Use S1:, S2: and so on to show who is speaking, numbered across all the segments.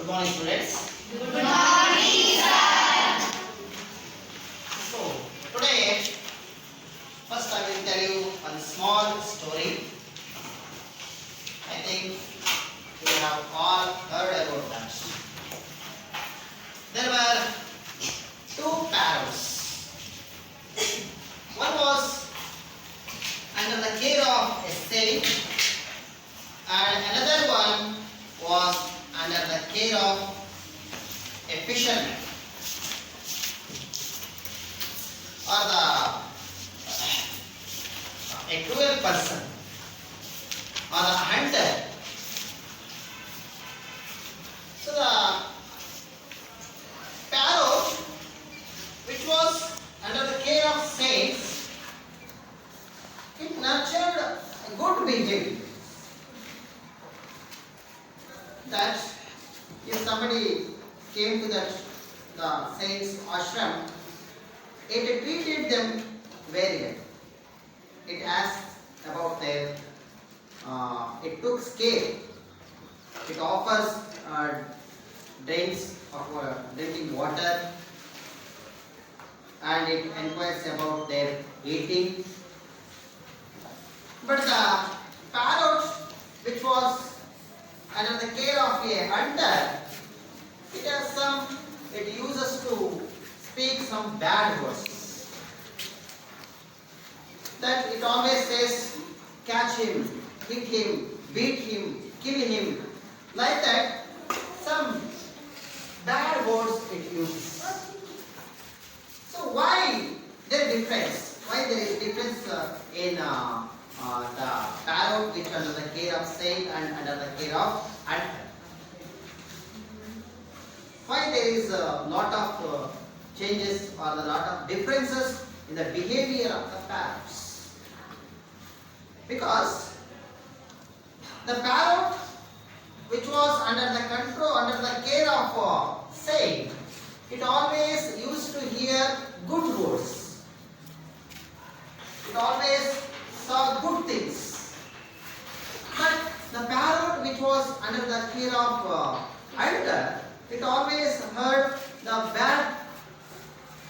S1: Good morning, students.
S2: Good morning, sir.
S1: So, today, first I will tell you one small story. I think you have all heard about that. There were two parrots. One was under the care of a saint, and another one was under the care of a fisherman, or a cruel person, or a hunter. So the parrot, which was under the care of saints, it nurtured a good behavior. That if somebody came to the saints ashram, it treated them very well. It asked about their, it took care. It offers drinks of drinking water, and it inquires about their eating. But the parrot, which was under the care of a hunter, it uses to speak some bad words. That it always says, catch him, hit him, beat him, kill him. Like that, some bad words it uses. So why there is difference? Why there is difference in the parrot which under the care of saint and under the care of hunter? Why there is a lot of changes or a lot of differences in the behavior of the parrots? Because the parrot, which was under the control, under the care of saint, it always used to hear good words. It always saw good things. But the parrot, which was under the care of hunter, it always heard the bad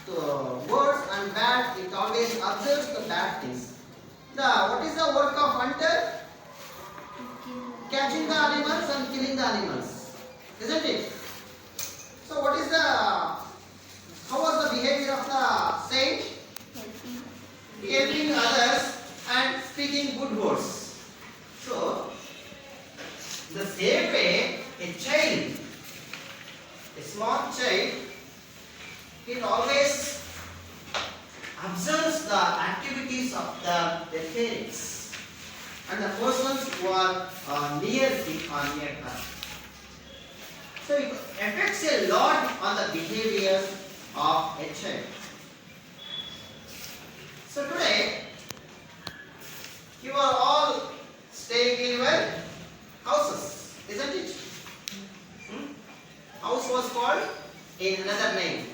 S1: words and bad. It always observes the bad things. What is the work of hunter? Catching the animals and killing the animals, isn't it? So how was the behavior of the saint? Helping others and speaking good words. So, the same way, a child, a small child, it always observes the activities of the parents and the persons who are near him or near her. So, it affects a lot on the behavior of a child. So, today, you are all staying in your houses, isn't it? House was called in another name.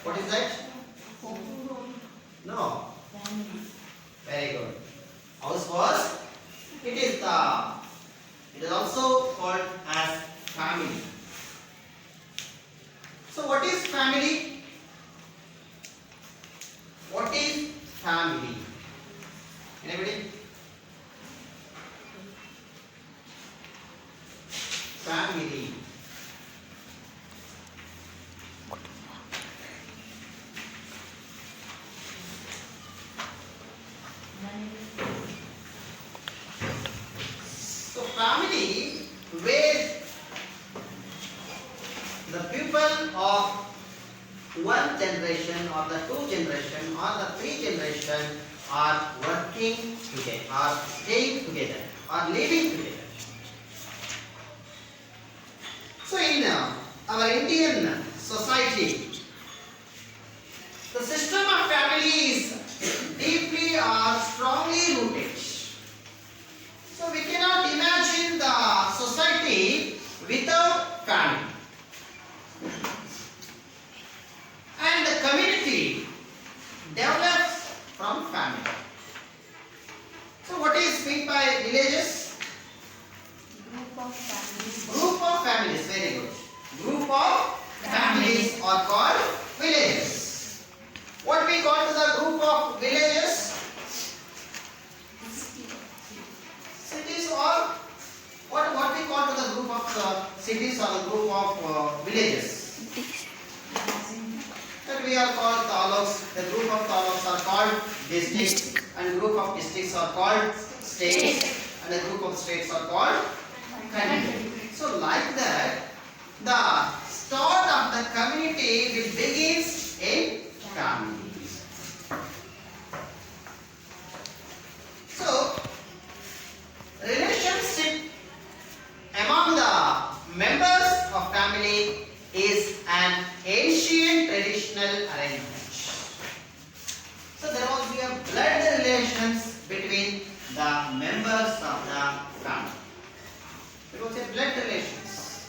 S1: What is that? No. Very good. House was, it is also called as family. So what is family? What is family? Anybody? Family. So family, where the people of one generation or the two generation or the three generation are working together, are staying together, are living together. So in our Indian society, the system of family is deeply or strongly rooted. So we cannot imagine the society without family. And the community develops from family. So what is meant by villages?
S2: Group of families.
S1: Group of families, very good. are called villages. What we call to the group of villages? Cities, or what we call to the group of cities or the group of villages? That we are called taluks. The group of taluks are called districts, and group of districts are called states, and the group of states are called countries. So like that, the start of the community will begins in family. So relationship among the members of family is an ancient traditional arrangement. So there will be a blood relations between the members of the family. There was a blood relations.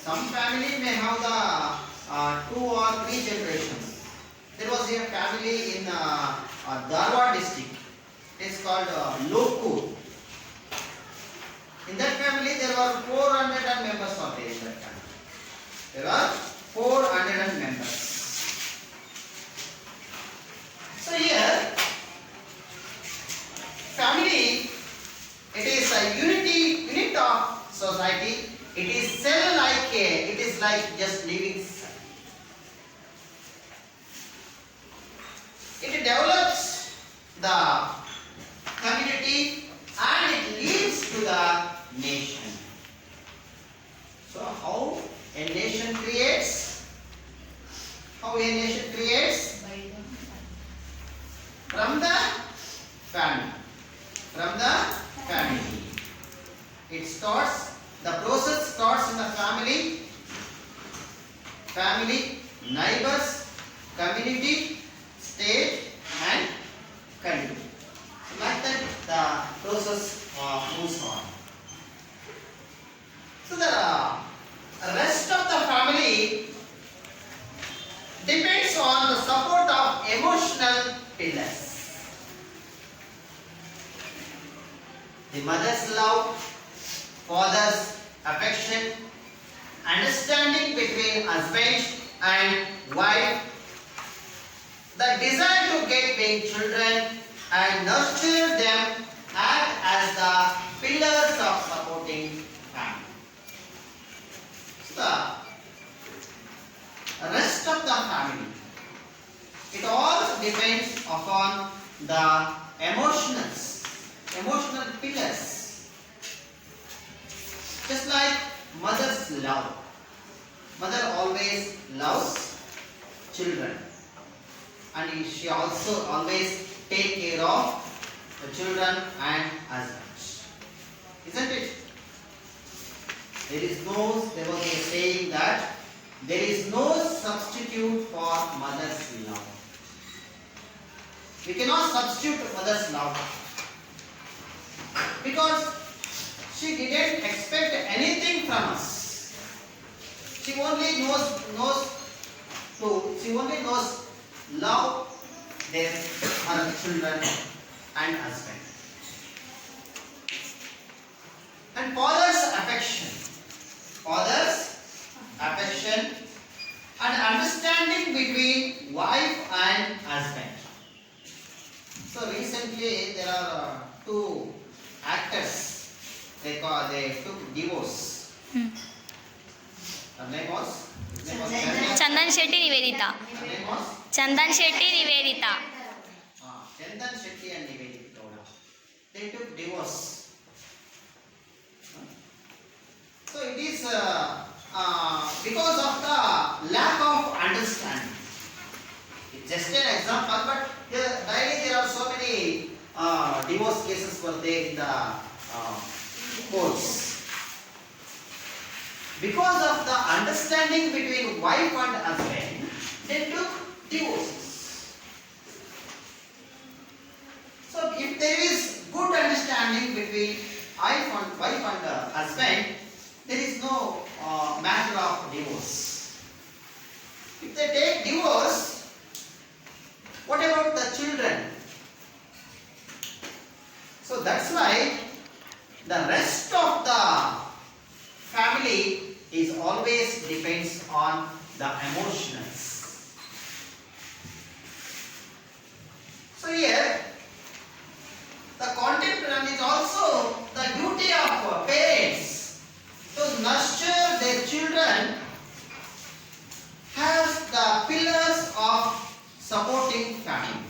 S1: Some family may have the 2 or 3 generations. There was a family in Dharwad district. It is called Lokur. In that family there were 400 members of there in that family. There are 400 members. So here, family, it is a unit of society. It is cell-like. It is like just living cell. It develops the community and it leads to the nation. So how a nation creates? How a nation creates? From the family. From the family. It starts, the process starts in the family, neighbors, community, state and country. Like that the process moves on. So the rest of the family depends on the support of emotional pillars. The mother's love, father's affection, understanding between husband and wife, the desire to get big children and nurture them act as the pillars of supporting family. So the rest of the family, it all depends upon the emotional pillars. Just like mother's love. Mother always loves children, and she also always take care of the children and husbands. Isn't it? There was a saying that there is no substitute for mother's love. We cannot substitute mother's love because she didn't expect anything from us. She only knows love her children and husband. And father's affection and understanding between wife and husband. So recently there are 2 actors. They took divorce. Her name was
S3: Chandan Shetty Nivedita.
S1: Her name was
S3: Chandan Shetty Nivedita.
S1: Chandan Shetty and Nivedita Gowda. They took divorce. So it is because of the lack of understanding. It's just an example, but daily there are so many divorce cases were there in the courts. Because of the understanding between wife and husband, they took divorces. So if there is good understanding between wife and husband, there is no matter of divorce. If they take divorce, what about the children? So that's why the rest of the family is always depends on the emotions. So here, the content plan is also the duty of parents to nurture their children as the pillars of supporting family.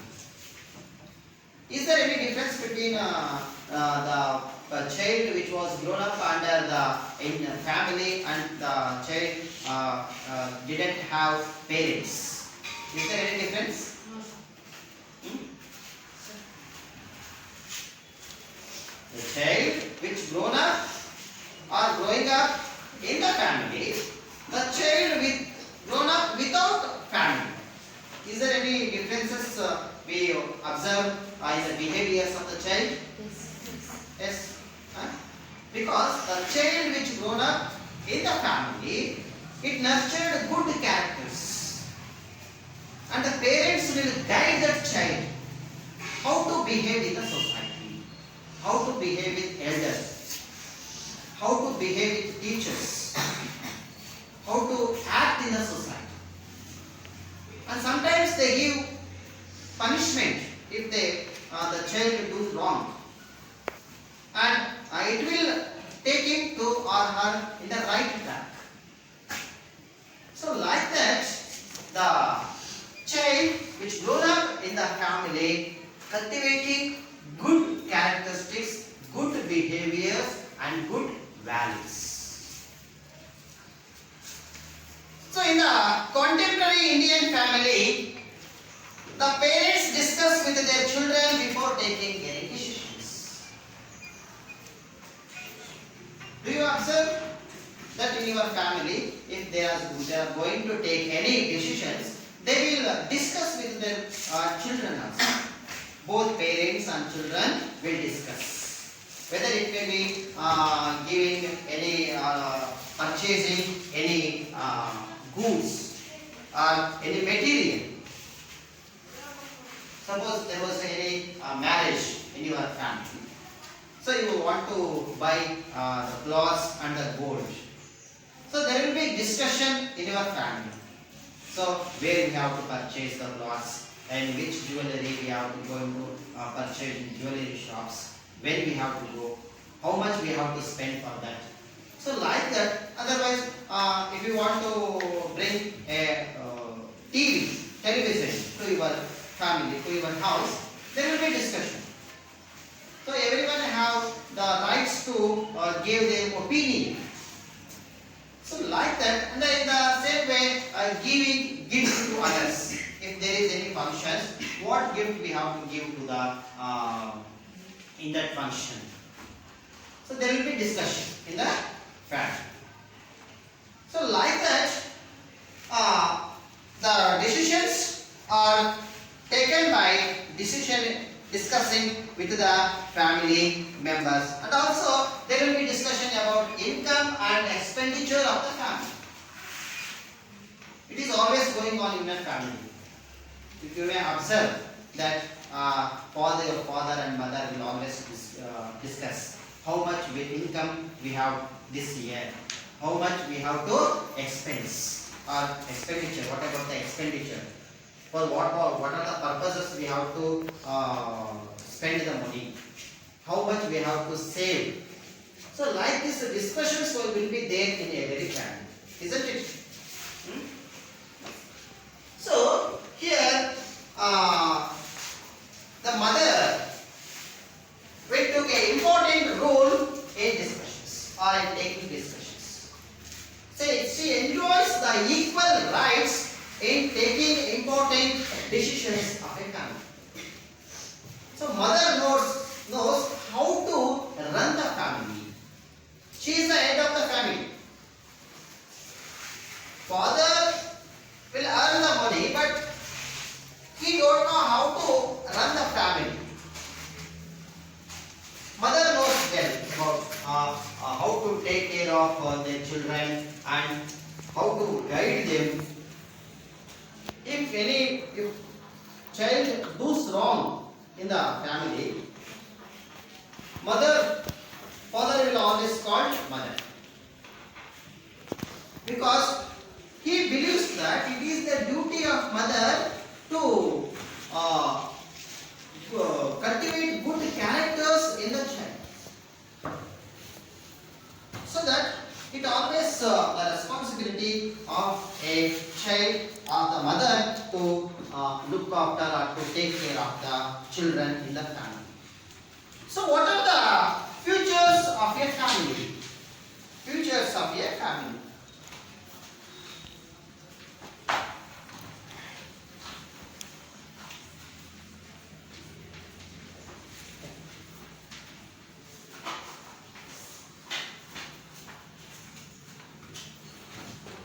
S1: Is there any difference between the child which was grown up under the in family and the child didn't have parents? Is there any difference? The child which grown up or growing up in the family, the child with grown up without family. Is there any differences we observe in the behaviors of the child? Yes. Huh? Because the child which grown up in the family, it nurtured good characters. And the parents will guide that child how to behave in the society, how to behave with elders, how to behave with teachers, how to act in the society. And sometimes they give punishment if the child does wrong. And it will take him to or her in the right track. So like that, the child which grown up in the family cultivating good characteristics, good behaviors and good values. So in the contemporary Indian family, the parents discuss with their children before taking any decisions. Do you observe that in your family, if they are going to take any decisions, they will discuss with their children also. Both parents and children will discuss. Whether it may be giving any, purchasing any goods or any material. Suppose there was any marriage in your family. So you want to buy the clothes and the gold. So there will be discussion in your family. So where we have to purchase the clothes and which jewelry we have to go into purchase in jewelry shops, when we have to go, how much we have to spend for that. So like that, otherwise if you want to bring a television to your family, to your house, there will be discussion. So everyone have the rights to give their opinion. So like that, and in the same way, giving gifts to others. If there is any function, what gift we have to give to the in that function. So there will be discussion in the family. So like that, the decisions are taken by discussing with the family members, and also there will be discussion about income and expenditure of the family. It is always going on in a family. If you may observe that father and mother will always discuss how much income we have this year, how much we have to expense or expenditure. What about the expenditure? For what are the purposes we have to spend the money? How much we have to save? So like this, discussions will be there in every family, isn't it? So here the mother will take an important role in discussions or in taking discussions. Say she enjoys the equal rights in taking important decisions of a family. So mother knows how to run the family. She is the head of the family. Father will earn the money, but he don't know how to run the family. Mother knows well about how to take care of their children and how to guide them. If child does wrong in the family, father will always call mother, because he believes that it is the duty of mother to cultivate good characters in the child, so that it always the responsibility of a child or the mother to look after or to take care of the children in the family. So what are the futures of a family? Futures of a family.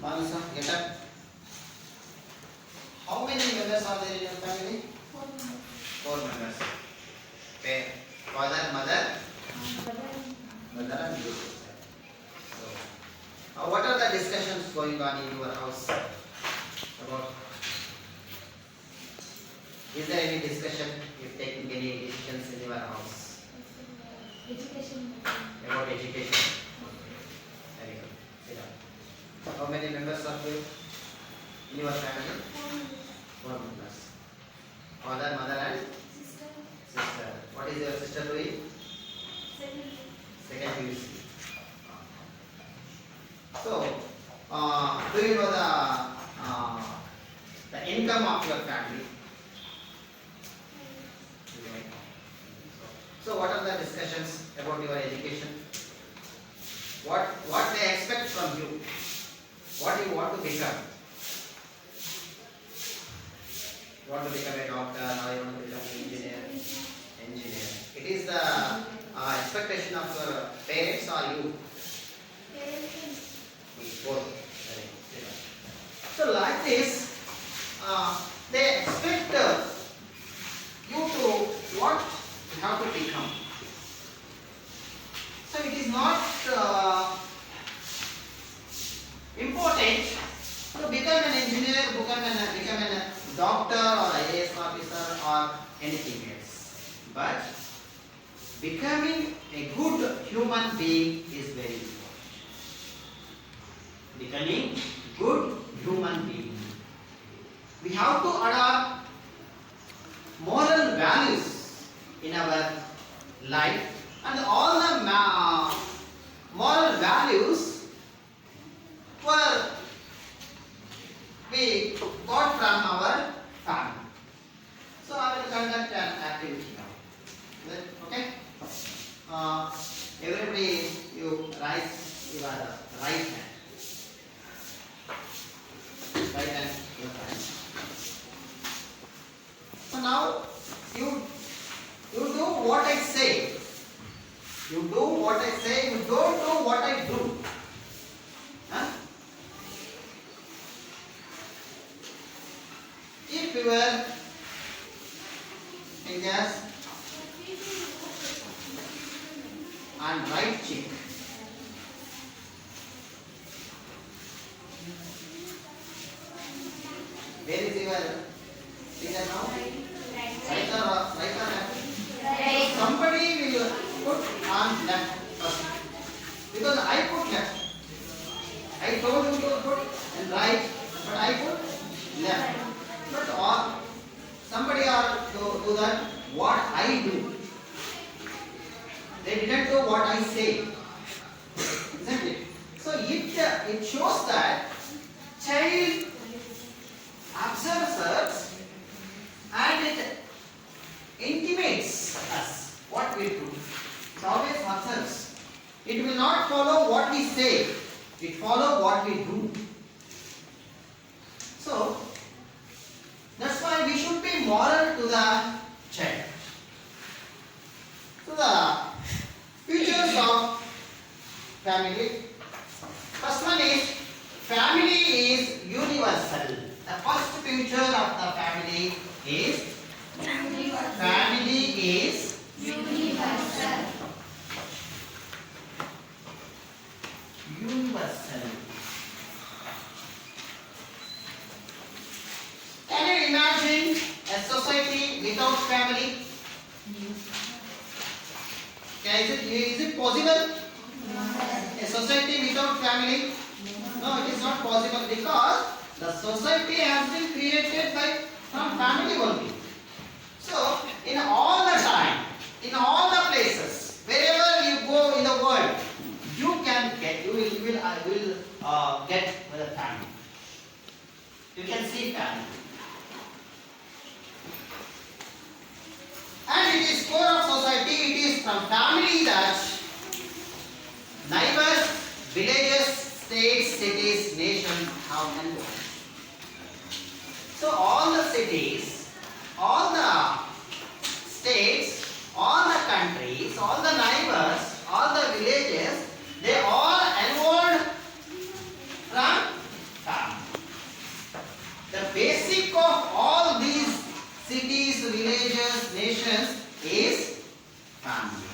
S1: Manasa, get up. How many members are there in your family? 4 members. Okay. Father, mother, and you. So, what are the discussions going on in your house about? Is there any discussion if taking any decisions in your house
S2: Education.
S1: about education? Very good. Sit down. How many members are there in your family? 4 members. Father, mother, and
S2: Sister.
S1: sister. What is your sister doing? Second PUC. So, do you know the income of your family? So, what are the discussions about your education? What they expect from you? What you want to become? You want to become a doctor or you want to become an engineer? Engineer. It is the expectation of your parents or you? Both. Very good. So like this, they expect you to what you have to become. So it is not important to become an engineer, become a doctor or IAS officer or anything else. But becoming a good human being is very important. Becoming good human being. We have to adopt moral values in our life, and all the moral values were we got from our family. So I will conduct an activity now. Okay? Everybody, you raise your right hand. Right hand, your hand. So now you do what I say. You do what I say. You don't do what I do. Huh? Keep your fingers on right cheek. Where is your finger now? Right or left? Somebody will put on left first. Because I put left. I told you to put and right, but I put left. But somebody are to do that what I do. They didn't do what I say. Isn't it? So it shows that child observes us and it intimates us what we do. It always observes. It will not follow what we say. It follows what we do. So that's why we should be moral to the child. So the features of family. First one is family is universal. The first feature of the family is family is
S2: Universal.
S1: universal. Can you imagine a society without family? Is it possible? A society without family? No, it is not possible because the society has been created by from family only. So, in all the time, in all the places, wherever you go in the world, you can get, you will get the family. You can see family. And it is core of society, it is from family that neighbors, villages, states, cities, nations have been born. So all the cities, all the states, all the countries, all the neighbors, all the villages, they all evolved from family. The basic of all these cities, villages, nations is family.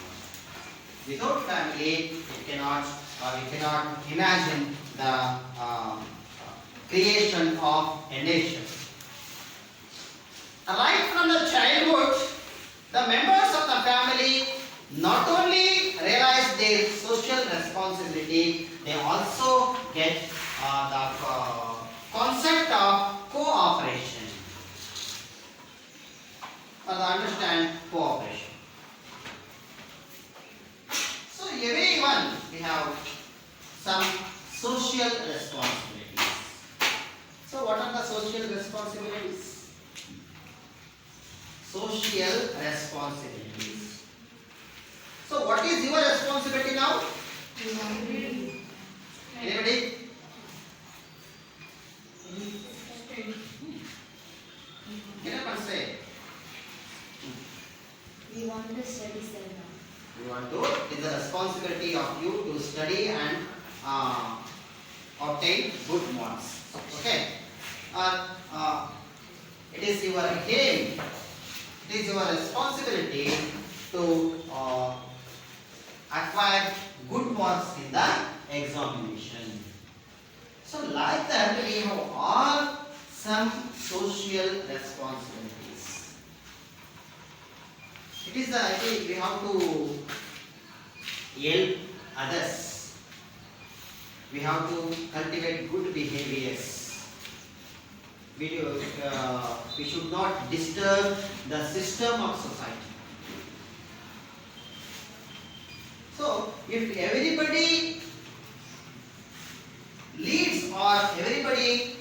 S1: Without family, we cannot imagine the creation of a nation. Right from the childhood, the members of the family not only realize their social responsibility, they also get the concept of cooperation. Or understand cooperation. So everyone we have some social responsibilities. So what are the social responsibilities? Social responsibilities. So what is your responsibility now? Anybody? Get up and say.
S2: We want to study, sir, now.
S1: You want to, it is the responsibility of you to study and obtain good marks. Okay? It is your aim, it is your responsibility to acquire good marks in the examination. So like that we have all some social responsibilities. It is we have to help others. We have to cultivate good behaviors. We should not disturb the system of society. So, if everybody leads or everybody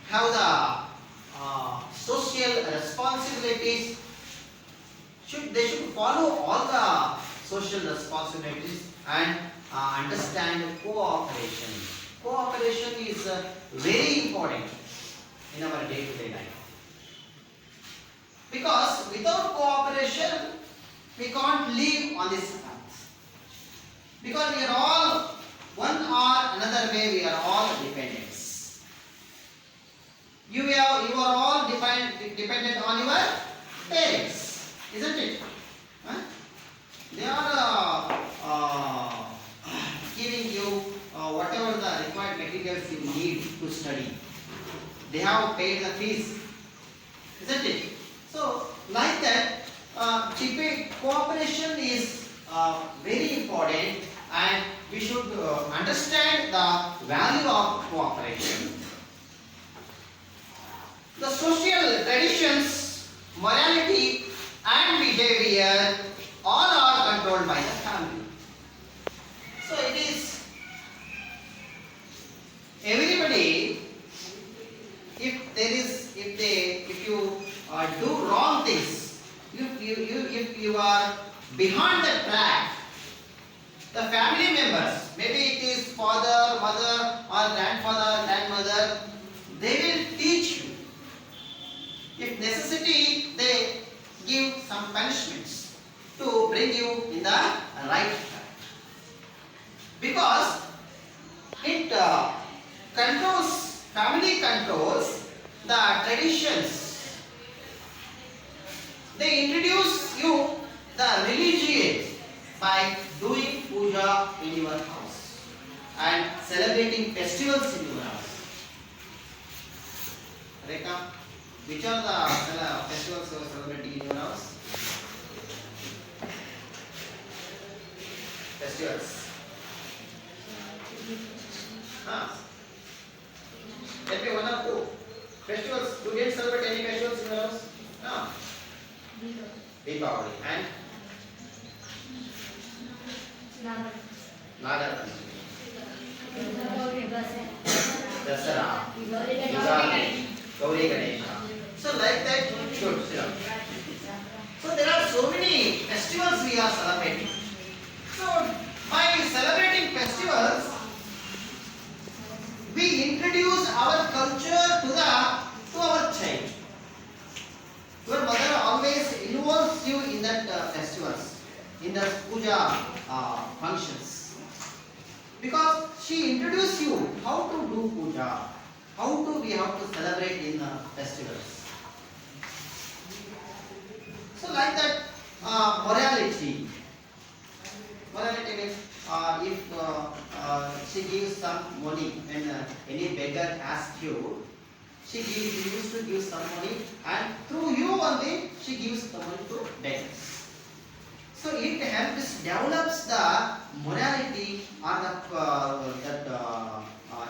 S1: have the social responsibilities, they should follow all the social responsibilities and understand cooperation. Cooperation is very important in our day-to-day life. Because without cooperation, we can't live on this earth. Because we are all, one or another way, we are all dependents. You are all dependent on your parents, isn't it? Huh? They are giving you whatever the required materials you need to study. They have paid the fees, isn't it? So, like that, cooperation is very important, and we should understand the value of cooperation. The social traditions, morality and behavior all are controlled by the family. So it is everybody, if you do wrong things, if you are behind the track, the family members, maybe it is father, mother or grandfather, grandmother, they will teach you. If necessity, they give some punishments to bring you in the right track. Because it family controls the traditions. They introduce you the religion by doing puja in your house and celebrating festivals in your house. Rekha, which are the festivals you are celebrating in your house? Festivals. Huh? Tell me one or two festivals. You didn't celebrate any festivals in your house? No. Deepavali and Nagar Dasara, Ugadi, Gauri Ganesha. So like that, good. Sit down. So there are so many festivals we are celebrating. So by celebrating festivals, we introduce our culture to our child. Your mother always involves you in that festivals, in the puja functions, because she introduces you how to do puja, how to we have to celebrate in festivals. So like that, morality. Morality means if she gives some money when any beggar asks you, she used to give some money, and through you only she gives the money to beggars. So it helps develops the morality or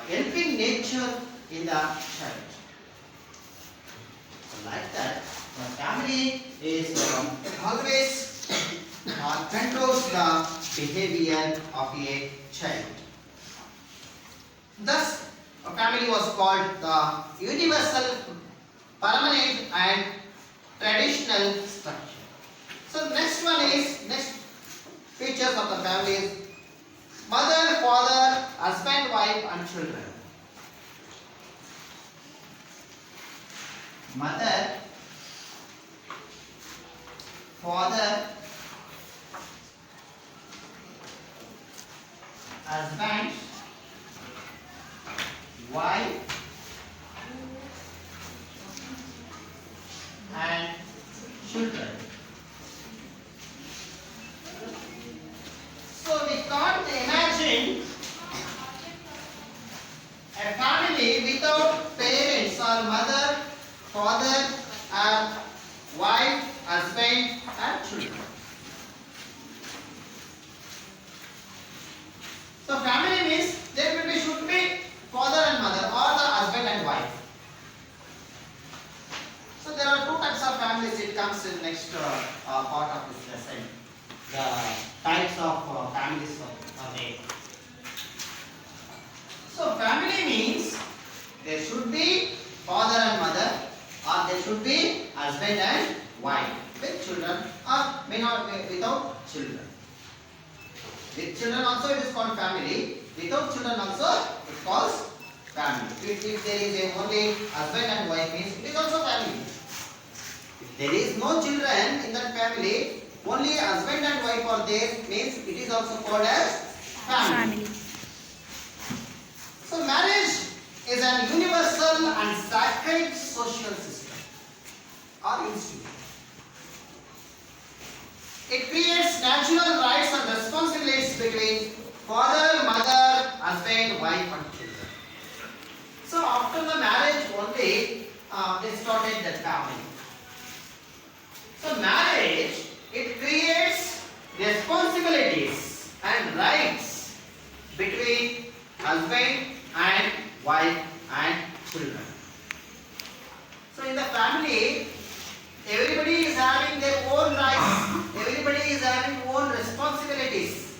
S1: helping nature in the child. So like that, the family is always controls the behavior of a child. Thus, a family was called the universal, permanent and traditional structure. So next features of the family is mother, father, husband, wife and children. Mother, father, husband, wife and children. So we can't imagine a family without parents or mother, father, and wife, husband and children. So family means there should be father and mother or the husband and wife. So there are two types of families. It comes in next part of this lesson. The types of families are there. So family means there should be father and mother, or there should be husband and wife with children, or may not be without children. With children also it is called family. Without children also it calls family. If there is a only husband and wife means it is also family. If there is no children in that family, only husband and wife are there means it is also called as family. So marriage is an universal and sacred social system or institution. It creates natural rights and responsibilities between father, mother, husband, wife and children. So after the marriage only they started the family. So marriage, it creates responsibilities and rights between husband and wife and children. So in the family, everybody is having their own rights, everybody is having own responsibilities.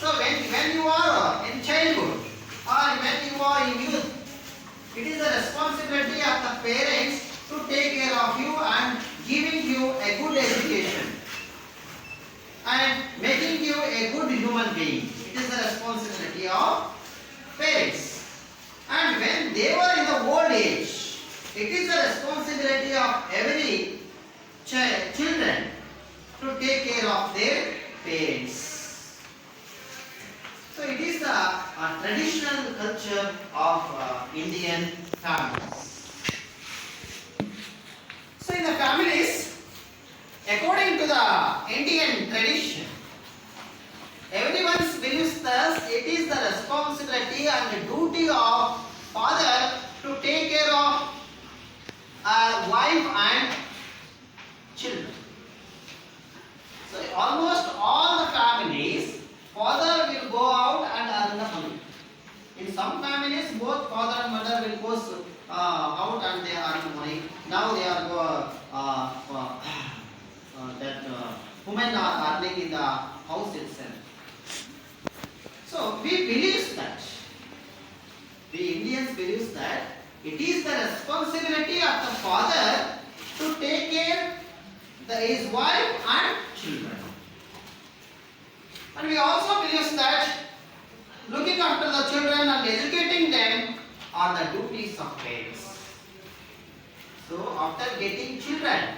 S1: So when you are in childhood or when you are in youth, it is the responsibility of the parents to take care of you and giving you a good education and making you a good human being. It is the responsibility of parents. And when they were in the old age, it is the responsibility of every children to take care of their parents. So it is the traditional culture of Indian families. So in the families, according to the Indian tradition, everyone believes thus it is the responsibility and the duty of father to take care of wife and children. So almost all the families, father will go out and earn the money. In some families, both father and mother will go out and they earn money. Now they are that women are earning in the house itself. So we believe that the Indians believe that it is the responsibility of the father to take care his wife and children. And we also believe that looking after the children and educating them are the duties of parents. So after getting children,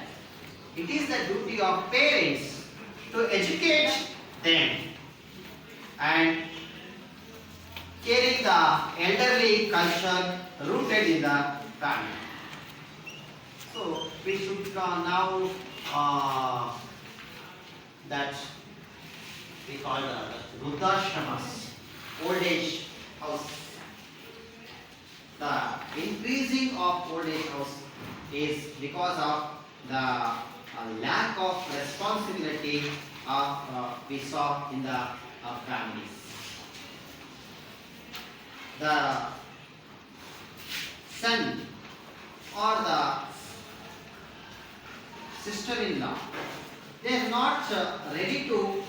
S1: it is the duty of parents to educate them and carry the elderly culture rooted in the family. So we should now that we call the Vruddhashramas, old age house. The increasing of old age house is because of the lack of responsibility we saw in the families. The son or the sister-in-law, they are not ready to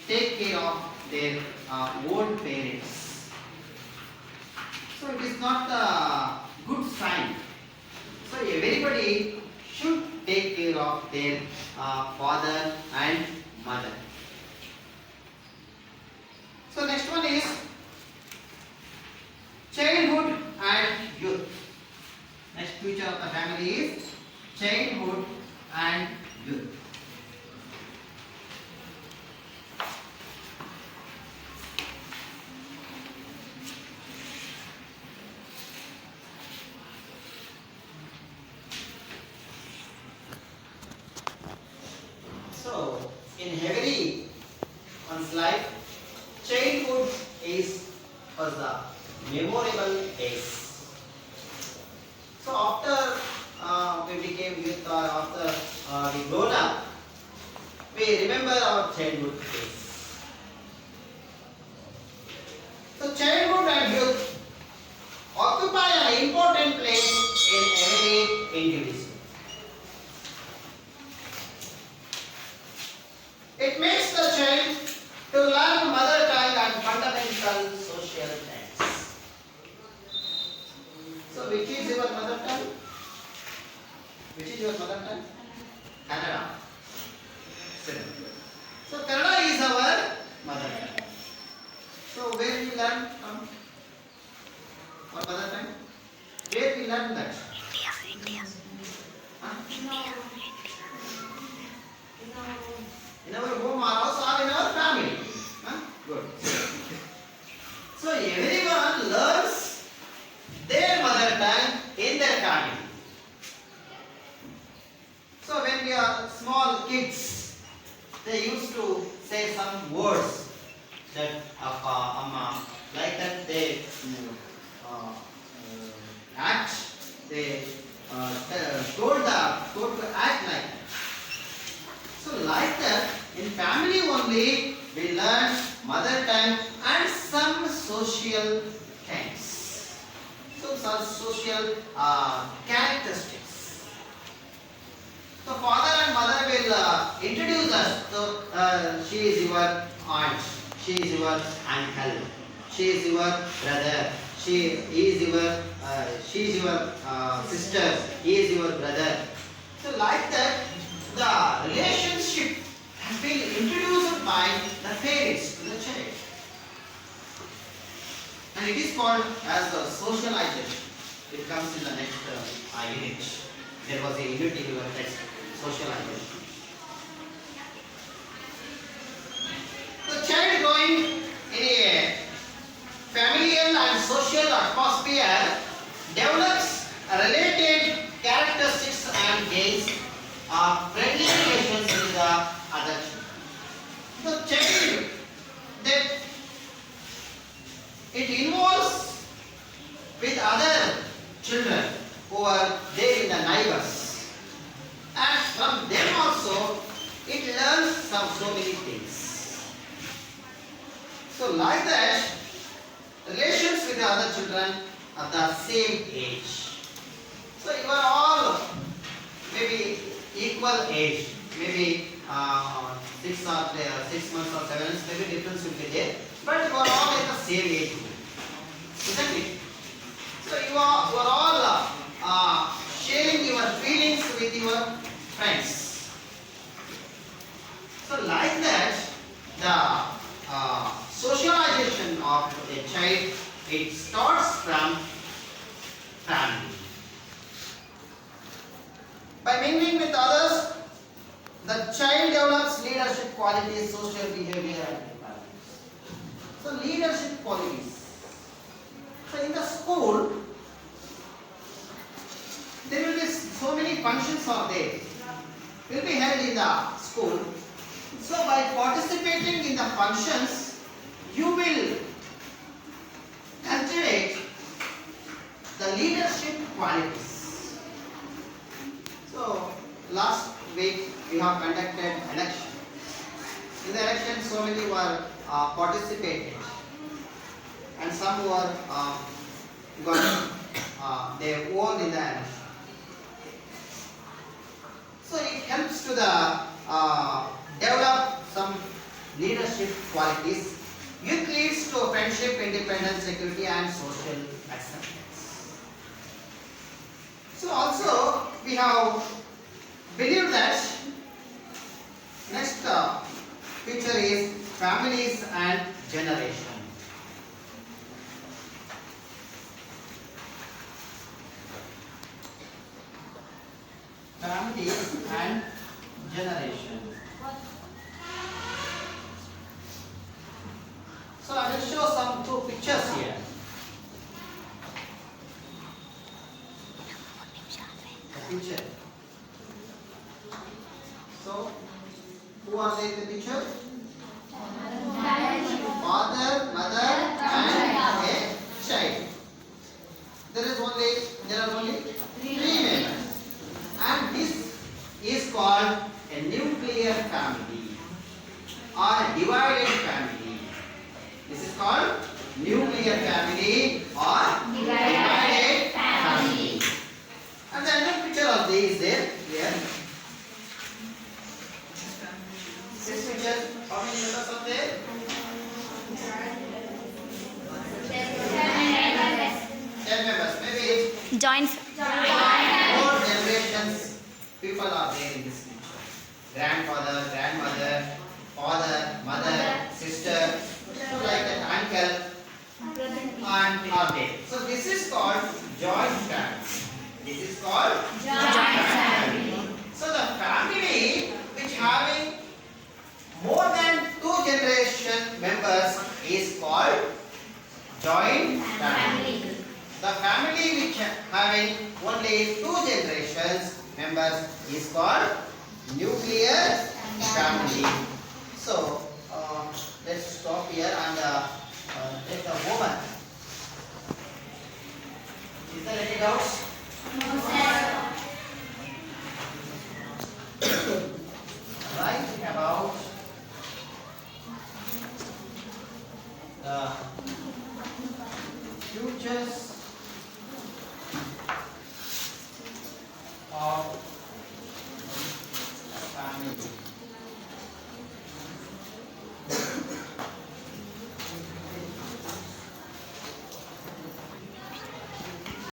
S1: take care of their old parents. So it is not a good sign. So everybody should take care of their father and mother. So next one is childhood and youth. Next future of the family is childhood and youth. So, in every one's life, childhood was the memorable days. So after we became youth or after we grown up, we remember our childhood days. So childhood and youth occupy an important place in every individual. It makes the child to learn mother tongue and fundamental social things. So which is your mother tongue? Which is your mother tongue? Kannada. So Kannada is our mother tongue. So where we learn from our mother tongue? Where we learn that?
S3: India.
S1: Huh? In our home or also in our family. Huh? Good. So everyone learns their mother tongue in their family. So when we are small kids, they used to say some words that amma, like that they act. They told to act like that. So like that, in family only we learn mother tongue and some social things. So some social characteristics. So father and mother will introduce us. So she is your aunt, she is your uncle, she is your brother, she is your sister, he is your brother. So like that, the relationship has been introduced by the parents to the child. And it is called as the social identity. It comes in the next unit. There was a unit in your text, social identity. The child growing in a familial and social atmosphere develops related characteristics and gains friendly relations with the other children. The child that it involves with other children who are there in the neighbors, and from them also it learns so many things. So like that, relations with the other children of the same age. So you are all maybe equal age, maybe 6 months or 7 months, maybe difference will be there, but you are all in the same age group, isn't it? So you are all sharing your feelings with your friends. So like that, the socialization of a child, it starts from family. By mingling with others, the child develops leadership qualities, social behavior, and values. So leadership qualities. So in the school, there will be so many functions are there. Will be held in the school. So by participating in the functions, you will cultivate the leadership qualities. So last week we have conducted election. In the election, so many were participated, and some were got they won in the election. So it helps to the develop some leadership qualities. Youth leads to friendship, independence, security, and social acceptance. So also we have believed that next picture is families and generation. Families and generation. So I will show some two pictures here. The picture. So who are they in the picture? Father, mother, and a child. There are only three members. And this is called a nuclear family or a divided family. This is called nuclear family or divided family. And the other picture of this is there here. This picture, how many members are there? 10 members. Maybe
S3: Joint.
S1: 4 generations people are there in this picture. Grandfather, grandmother, father, mother, sister, so like that, uncle, and are there. So this is called joint family. This is called
S3: Joint family.
S1: So the family which having more than 2 generation members is called joint family. The family which having only 2 generations members is called nuclear family. So let's stop here and take the woman. Is there any doubts? Writing about the futures